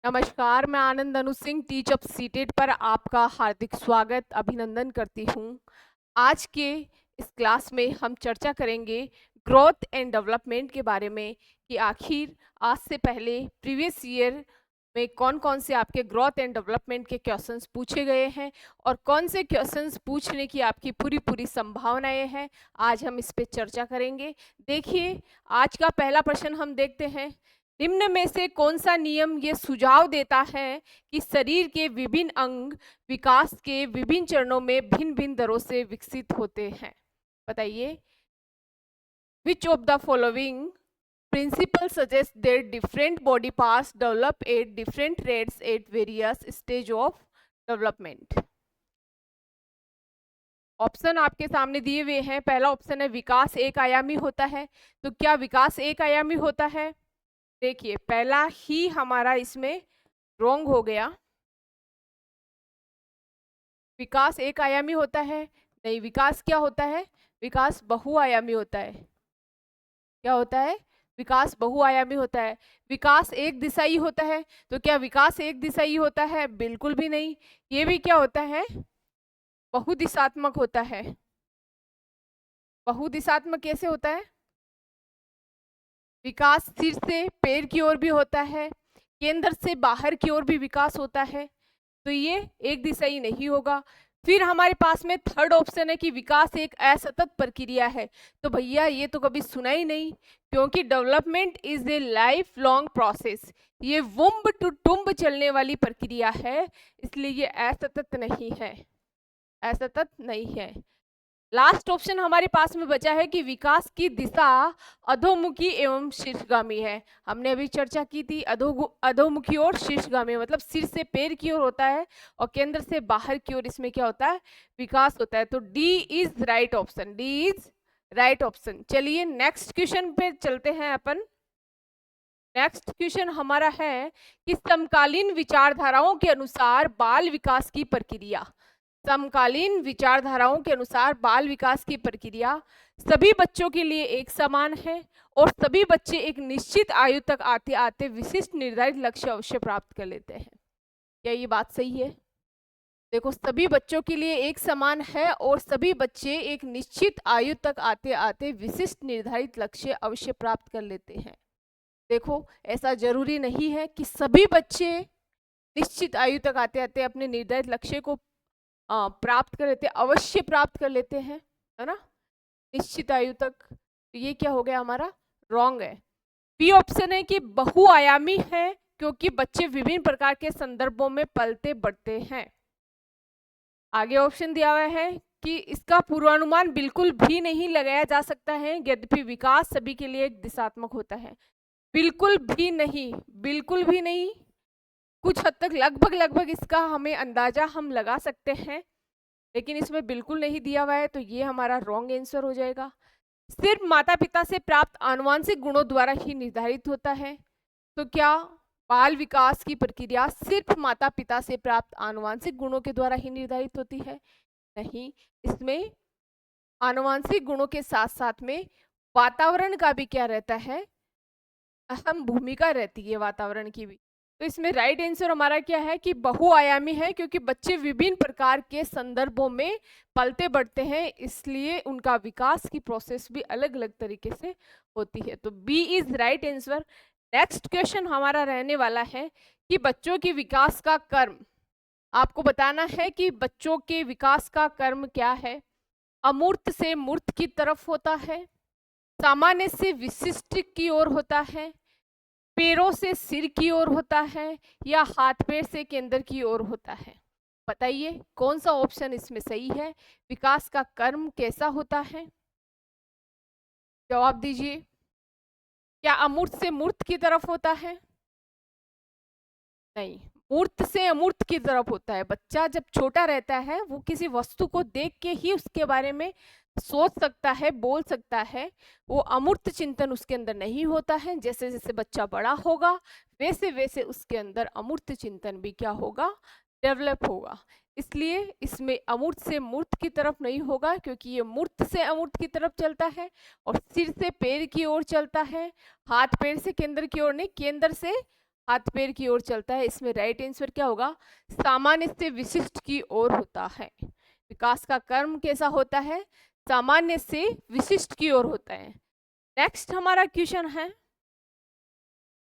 नमस्कार, मैं आनंद अनु Singh teach of CTET पर आपका हार्दिक स्वागत अभिनंदन करती हूँ। आज के इस क्लास में हम चर्चा करेंगे ग्रोथ एंड डेवलपमेंट के बारे में कि आखिर आज से पहले प्रीवियस ईयर में कौन कौन से आपके ग्रोथ एंड डेवलपमेंट के क्वेश्चंस पूछे गए हैं और कौन से क्वेश्चंस पूछने की आपकी पूरी पूरी संभावनाएं हैं। आज हम इस पे चर्चा करेंगे। देखिए, आज का पहला प्रश्न हम देखते हैं। निम्न में से कौन सा नियम ये सुझाव देता है कि शरीर के विभिन्न अंग विकास के विभिन्न चरणों में भिन्न भिन्न दरों से विकसित होते हैं? बताइए। Which of the following principles suggest that different body parts develop at different rates at various stage of development? Option आपके सामने दिए हुए हैं। पहला ऑप्शन है विकास एक आयामी होता है। तो क्या विकास एक आयामी होता है? देखिए, पहला ही हमारा इसमें रॉन्ग हो गया। विकास एक आयामी होता है? नहीं, विकास क्या होता है? विकास बहुआयामी होता है। क्या होता है? विकास बहुआयामी होता है। विकास एक दिशाई होता है। तो क्या विकास एक दिशाई होता है? बिल्कुल भी नहीं। ये भी क्या होता है? बहुदिशात्मक होता है। बहुदिशात्मक कैसे होता है? विकास सिर से पैर की ओर भी होता है, केंद्र से बाहर की ओर भी विकास होता है। तो ये एक दिशाई नहीं होगा। फिर हमारे पास में थर्ड ऑप्शन है कि विकास एक असतत प्रक्रिया है। तो भैया ये तो कभी सुना ही नहीं, क्योंकि development is a life long process. ये वुम्ब टू टुम्ब चलने वाली प्रक्रिया है, इसलिए ये असतत नहीं है। असतत नहीं है। लास्ट ऑप्शन हमारे पास में बचा है कि विकास की दिशा अधोमुखी एवं शीर्षगामी है। हमने अभी चर्चा की थी अधोमुखी और शीर्षगामी, मतलब सिर से पैर की ओर होता है और केंद्र से बाहर की ओर इसमें क्या होता है? विकास होता है। तो D is right option. D is right option. चलिए नेक्स्ट क्वेश्चन पे चलते हैं अपन। नेक्स्ट क्वेश्चन हमारा है कि समकालीन विचारधाराओं के अनुसार बाल विकास की प्रक्रिया, समकालीन विचारधाराओं के अनुसार बाल विकास की प्रक्रिया सभी बच्चों के लिए एक समान है और सभी बच्चे एक निश्चित आयु तक आते आते विशिष्ट निर्धारित लक्ष्य अवश्य प्राप्त कर लेते हैं। क्या ये बात सही है? देखो, सभी बच्चों के लिए एक समान है और सभी बच्चे एक निश्चित आयु तक आते आते विशिष्ट निर्धारित लक्ष्य अवश्य प्राप्त कर लेते हैं। देखो, ऐसा जरूरी नहीं है कि सभी बच्चे निश्चित आयु तक आते आते अपने निर्धारित लक्ष्य को प्राप्त कर लेते, अवश्य प्राप्त कर लेते हैं, है ना, निश्चित आयु तक। तो ये क्या हो गया हमारा? रॉन्ग है। बी ऑप्शन है कि बहुआयामी है, क्योंकि बच्चे विभिन्न प्रकार के संदर्भों में पलते बढ़ते हैं। आगे ऑप्शन दिया हुआ है कि इसका पूर्वानुमान बिल्कुल भी नहीं लगाया जा सकता है, यद्यपि विकास सभी के लिए एक दिशात्मक होता है। बिल्कुल भी नहीं, बिल्कुल भी नहीं। कुछ हद तक लगभग लगभग इसका हमें अंदाजा हम लगा सकते हैं, लेकिन इसमें बिल्कुल नहीं दिया हुआ है, तो ये हमारा रॉन्ग आंसर हो जाएगा। सिर्फ माता पिता से प्राप्त आनुवंशिक गुणों द्वारा ही निर्धारित होता है। तो क्या बाल विकास की प्रक्रिया सिर्फ माता पिता से प्राप्त आनुवंशिक गुणों के द्वारा ही निर्धारित होती है? नहीं, इसमें आनुवंशिक गुणों के साथ साथ में वातावरण का भी क्या रहता है? अहम भूमिका रहती है वातावरण की भी। तो इसमें राइट आंसर हमारा क्या है कि बहुआयामी है, क्योंकि बच्चे विभिन्न प्रकार के संदर्भों में पलते बढ़ते हैं, इसलिए उनका विकास की प्रोसेस भी अलग अलग तरीके से होती है। तो B is right answer. Next question हमारा रहने वाला है कि बच्चों के विकास का क्रम, आपको बताना है कि बच्चों के विकास का क्रम क्या है। अमूर्त से मूर्त की तरफ होता है, सामान्य से विशिष्ट की ओर होता है, पैरों से सिर की ओर होता है, या हाथ पैर से केंद्र की ओर होता है? बताइए कौन सा ऑप्शन इसमें सही है? विकास का क्रम कैसा होता है? जवाब दीजिए। क्या अमूर्त से मूर्त की तरफ होता है? नहीं, मूर्त से अमूर्त की तरफ होता है। बच्चा जब छोटा रहता है वो किसी वस्तु को देख के ही उसके बारे में सोच सकता है, बोल सकता है। वो अमूर्त चिंतन उसके अंदर नहीं होता है। जैसे जैसे बच्चा बड़ा होगा वैसे वैसे उसके अंदर अमूर्त चिंतन भी क्या होगा? डेवलप होगा। इसलिए इसमें अमूर्त से मूर्त की तरफ नहीं होगा, क्योंकि ये मूर्त से अमूर्त की तरफ चलता है और सिर से पैर की ओर चलता है, हाथ पैर से केंद्र की ओर नहीं, केंद्र से हाथ पैर की ओर चलता है। इसमें राइट आंसर क्या होगा? सामान्य से विशिष्ट की ओर होता है। विकास का क्रम कैसा होता है? सामान्य से विशिष्ट की ओर होता है। नेक्स्ट हमारा क्वेश्चन है,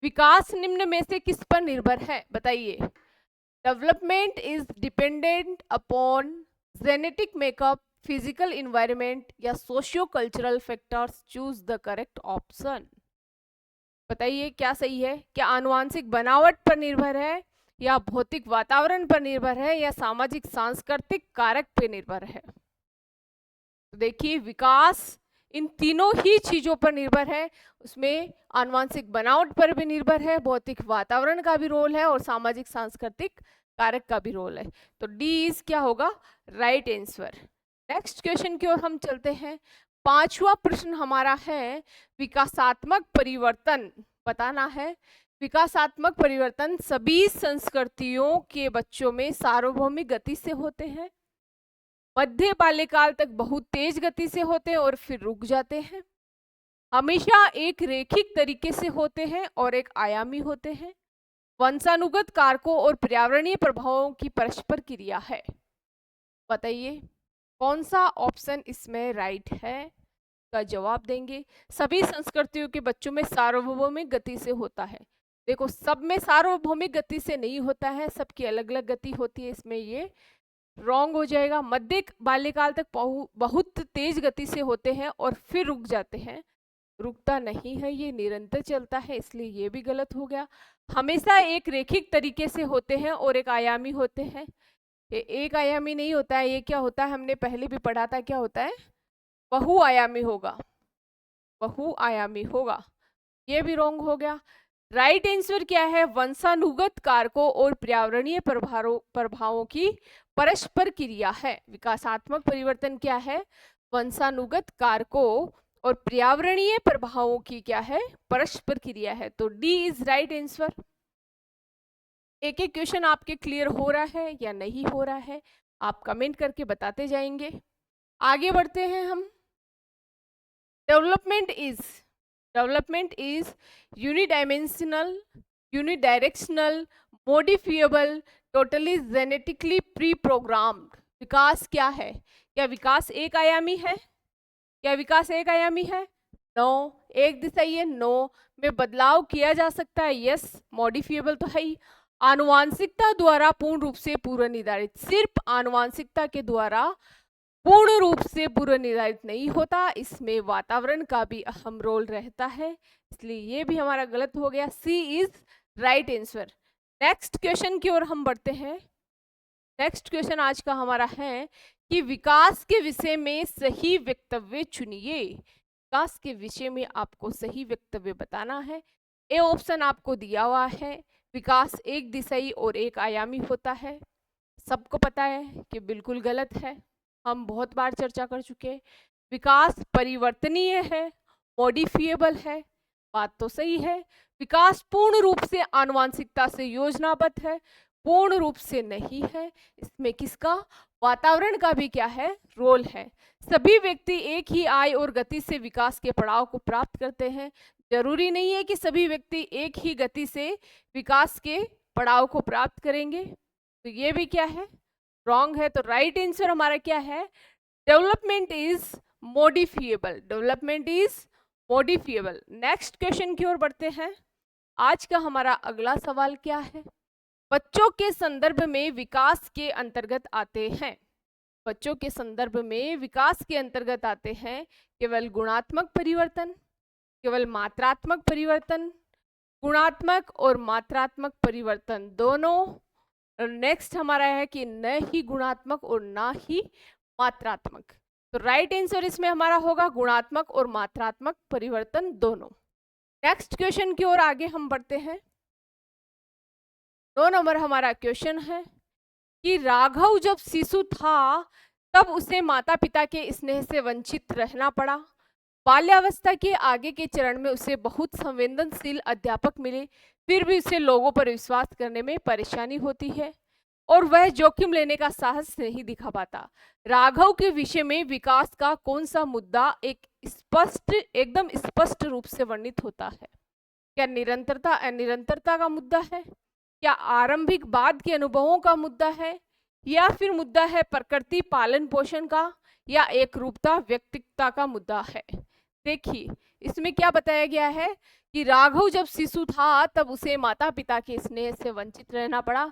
विकास निम्न में से किस पर निर्भर है? बताइए। Development is dependent upon genetic makeup, physical environment या socio cultural factors. Choose the correct option. बताइए क्या सही है? क्या आनुवांशिक बनावट पर निर्भर है, या भौतिक वातावरण पर निर्भर है, या सामाजिक सांस्कृतिक कारक पर निर्भर है? तो देखिए, विकास इन तीनों ही चीजों पर निर्भर है। उसमें आनुवांशिक बनावट पर भी निर्भर है, भौतिक वातावरण का भी रोल है, और सामाजिक सांस्कृतिक कारक का भी रोल है। तो डी इज क्या होगा? Right answer. नेक्स्ट क्वेश्चन की ओर हम चलते हैं। 5वां प्रश्न हमारा है, विकासात्मक परिवर्तन बताना है। विकासात्मक परिवर्तन सभी संस्कृतियों के बच्चों में सार्वभौमिक गति से होते हैं, मध्य बाल्यकाल तक बहुत तेज गति से होते हैं और फिर रुक जाते हैं, हमेशा एक रैखिक तरीके से होते हैं और एक आयामी होते हैं, वंशानुगत कारकों और पर्यावरणीय प्रभावों की परस्पर क्रिया है। बताइए कौन सा ऑप्शन इसमें राइट है? का जवाब देंगे। सभी संस्कृतियों के बच्चों में सार्वभौमिक गति से होता है। देखो, सब में सार्वभौमिक गति से नहीं होता है, सबकी अलग अलग गति होती है। इसमें ये रॉन्ग हो जाएगा। मध्य बाल्यकाल तक बहुत तेज गति से होते हैं और फिर रुक जाते हैं। रुकता नहीं है, ये निरंतर चलता है, इसलिए ये भी गलत हो गया। हमेशा एक रैखिक तरीके से होते हैं और एक आयामी होते हैं। ये एक आयामी नहीं होता है। ये क्या होता है? हमने पहले भी पढ़ा था, क्या होता है? बहुआयामी होगा, बहुआयामी होगा। ये भी रॉन्ग हो गया। राइट आंसर क्या है? वंशानुगत कारकों और पर्यावरणीय प्रभावों की परस्पर क्रिया है। विकासात्मक परिवर्तन क्या है? वंशानुगत कारकों और पर्यावरणीय प्रभावों की क्या है? परस्पर क्रिया है। तो डी इज राइट आंसर। एक एक क्वेश्चन आपके क्लियर हो रहा है या नहीं हो रहा है, आप कमेंट करके बताते जाएंगे। आगे बढ़ते हैं हम। Development is unidimensional, unidirectional, modifiable, totally genetically pre programmed. विकास क्या है? क्या विकास एक आयामी है? क्या विकास एक आयामी है? नो। एक दिशाई है? नो। में बदलाव किया जा सकता है? यस। मॉडिफिएबल तो है ही। आनुवांशिकता द्वारा पूर्ण रूप से पूर्व निर्धारित, सिर्फ आनुवांशिकता के द्वारा पूर्ण रूप से पूर्व निर्धारित नहीं होता, इसमें वातावरण का भी अहम रोल रहता है, इसलिए ये भी हमारा गलत हो गया। C is right answer. Next question की ओर हम बढ़ते हैं। नेक्स्ट क्वेश्चन आज का हमारा है कि विकास के विषय में सही वक्तव्य चुनिए। विकास के विषय में आपको सही वक्तव्य बताना है। ए ऑप्शन आपको दिया हुआ है, विकास एक दिशाई और एक आयामी होता है। सबको पता है कि बिल्कुल गलत है, हम बहुत बार चर्चा कर चुके हैं। विकास परिवर्तनीय है, मॉडिफिएबल है, बात तो सही है। विकास पूर्ण रूप से आनुवांशिकता से योजनाबद्ध है, पूर्ण रूप से नहीं है। इसमें किसका? वातावरण का भी क्या है? रोल है। सभी व्यक्ति एक ही आय और गति से विकास के पड़ाव को प्राप्त करते हैं। जरूरी नहीं है कि सभी व्यक्ति एक ही गति से विकास के पड़ाव को प्राप्त करेंगे, तो ये भी क्या है? रॉन्ग है। तो राइट आंसर हमारा क्या है? Development is modifiable. Development is modifiable. Next question की ओर बढ़ते हैं। आज का हमारा अगला सवाल क्या है? बच्चों के संदर्भ में विकास के अंतर्गत आते हैं। बच्चों के संदर्भ में विकास के अंतर्गत आते हैं केवल गुणात्मक परिवर्तन, केवल मात्रात्मक परिवर्तन, गुणात्मक और मात्रात्मक परिवर्तन दोनों। नेक्स्ट हमारा है कि न ही गुणात्मक और ना ही मात्रात्मक। तो राइट आंसर इसमें हमारा होगा गुणात्मक और मात्रात्मक परिवर्तन दोनों। नेक्स्ट क्वेश्चन की ओर आगे हम बढ़ते हैं। 2 नंबर हमारा क्वेश्चन है कि राघव जब शिशु था तब उसे माता पिता के स्नेह से वंचित रहना पड़ा। बाल्यावस्था के आगे के चरण में उसे बहुत संवेदनशील अध्यापक मिले, फिर भी उसे लोगों पर विश्वास करने में परेशानी होती है और वह जोखिम लेने का साहस नहीं दिखा पाता। राघव के विषय में विकास का कौन सा मुद्दा एकदम स्पष्ट रूप से वर्णित होता है? क्या निरंतरता अनिरंतरता का मुद्दा है? क्या आरंभिक बाद के अनुभवों का मुद्दा है? या फिर मुद्दा है प्रकृति पालन पोषण का? या एक रूपता व्यक्तित्वता का मुद्दा है? देखिए इसमें क्या बताया गया है कि राघव जब शिशु था तब उसे माता पिता के स्नेह से वंचित रहना पड़ा।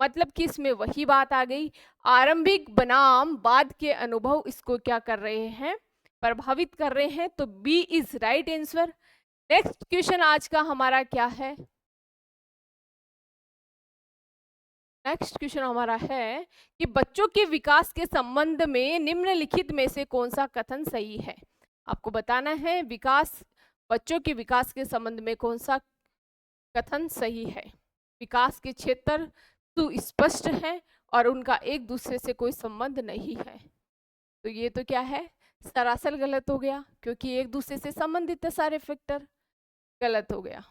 मतलब कि इसमें वही बात आ गई, आरंभिक बनाम बाद के अनुभव इसको क्या कर रहे हैं, प्रभावित कर रहे हैं। तो B is right answer. Next question आज का हमारा क्या है? नेक्स्ट क्वेश्चन हमारा है कि बच्चों के विकास के संबंध में निम्नलिखित में से कौन सा कथन सही है? आपको बताना है विकास, बच्चों के विकास के संबंध में कौन सा कथन सही है। विकास के क्षेत्र सुस्पष्ट है और उनका एक दूसरे से कोई संबंध नहीं है। तो ये तो क्या है, सरासर गलत हो गया, क्योंकि एक दूसरे से संबंधित है सारे फैक्टर, गलत हो गया।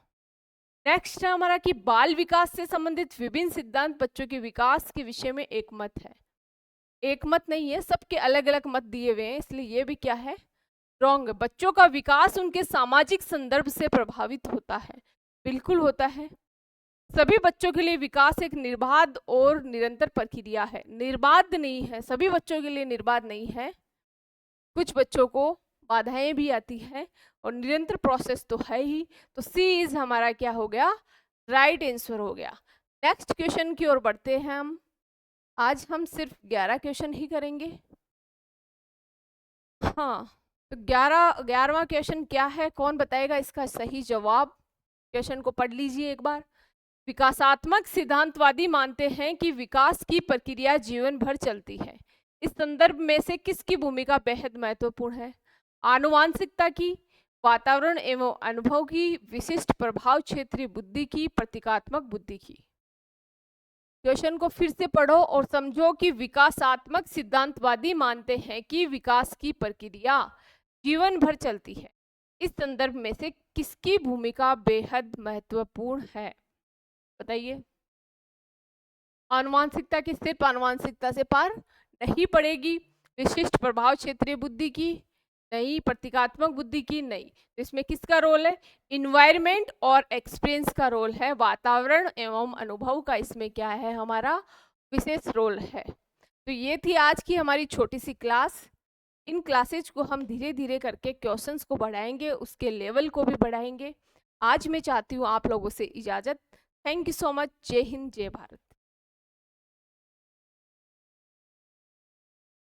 नेक्स्ट है हमारा कि बाल विकास से संबंधित विभिन्न सिद्धांत बच्चों के विकास के विषय में एक मत है। एक मत नहीं है, सबके अलग अलग मत दिए हुए हैं, इसलिए ये भी क्या है, रॉन्ग। बच्चों का विकास उनके सामाजिक संदर्भ से प्रभावित होता है, बिल्कुल होता है। सभी बच्चों के लिए विकास एक निर्बाध और निरंतर प्रक्रिया है। निर्बाध नहीं है, सभी बच्चों के लिए निर्बाध नहीं है, कुछ बच्चों को बाधाएं भी आती है और निरंतर प्रोसेस तो है ही। तो सी इज हमारा क्या हो गया, राइट आंसर हो गया। नेक्स्ट क्वेश्चन की ओर बढ़ते हैं हम। आज हम सिर्फ 11 क्वेश्चन ही करेंगे। हाँ, तो 11वां क्वेश्चन क्या है, कौन बताएगा इसका सही जवाब? क्वेश्चन को पढ़ लीजिए एक बार। विकासात्मक सिद्धांतवादी मानते हैं कि विकास की प्रक्रिया जीवन भर चलती है। इस संदर्भ में से किसकी भूमिका बेहद महत्वपूर्ण है? आनुवांशिकता की, वातावरण एवं अनुभव की, विशिष्ट प्रभाव क्षेत्रीय बुद्धि की, प्रतीकात्मक बुद्धि की। क्वेश्चन को फिर से पढ़ो और समझो कि विकासात्मक सिद्धांतवादी मानते हैं कि विकास की प्रक्रिया जीवन भर चलती है। इस संदर्भ में से किसकी भूमिका बेहद महत्वपूर्ण है? बताइए। आनुवांशिकता की सिर्फ आनुवांशिकता से पार नहीं पड़ेगी, विशिष्ट प्रभाव क्षेत्रीय बुद्धि की नहीं, प्रतीकात्मक बुद्धि की नहीं। तो इसमें किसका रोल है? इन्वायरमेंट और एक्सपीरियंस का रोल है, वातावरण एवं अनुभव का इसमें क्या है, हमारा विशेष रोल है। तो ये थी आज की हमारी छोटी सी क्लास। इन क्लासेज को हम धीरे धीरे करके क्वेश्चंस को बढ़ाएंगे, उसके लेवल को भी बढ़ाएंगे। आज मैं चाहती हूँ आप लोगों से इजाज़त। Thank you so much. जय हिंद, जय भारत।